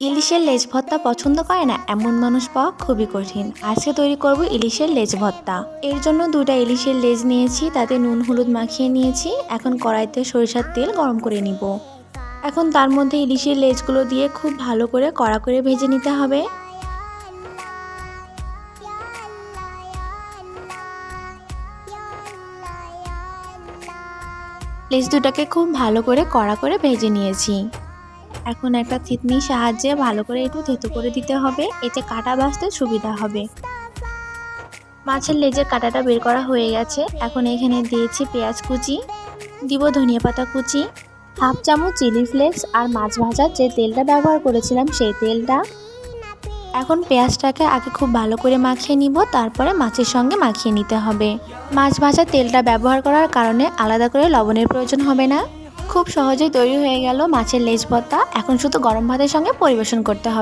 ইলিশের লেজ ভর্তা পছন্দ করে না এমন মানুষ পাওয়া খুবই কঠিন। আজকে তৈরি করব ইলিশের লেজ ভর্তা। এর জন্য 2টা ইলিশের লেজ নিয়েছি, তাতে নুন হলুদ মাখিয়ে নিয়েছি। এখন কড়াইতে সরিষার তেল গরম করে নিব। এখন তার মধ্যে ইলিশের লেজগুলো দিয়ে খুব ভালো করে কড়া করে ভেজে নিতে হবে। লেজ দুটাকে খুব ভালো করে কড়া করে ভেজে নিয়েছি। এখন একটা থিতনির সাহায্যে ভালো করে একটু থেতো করে দিতে হবে, এতে কাটা বাছতে সুবিধা হবে। মাছের লেজের কাঁটাটা বের করা হয়ে গেছে। এখন এখানে দিয়েছি পেঁয়াজ কুচি, দিব ধনিয়া পাতা কুচি, হাফ চামচ চিলি ফ্লেক্স আর মাছ ভাজার যে তেলটা ব্যবহার করেছিলাম সেই তেলটা। এখন পেঁয়াজটাকে আগে খুব ভালো করে মাখিয়ে নিব, তারপরে মাছের সঙ্গে মাখিয়ে নিতে হবে। মাছ ভাজার তেলটা ব্যবহার করার কারণে আলাদা করে লবণের প্রয়োজন হবে না। খুব সহজেই তৈরি হয়ে গেল মাছের লেজ ভর্তা। এখন শুধু গরম ভাতের সঙ্গে পরিবেশন করতে হবে।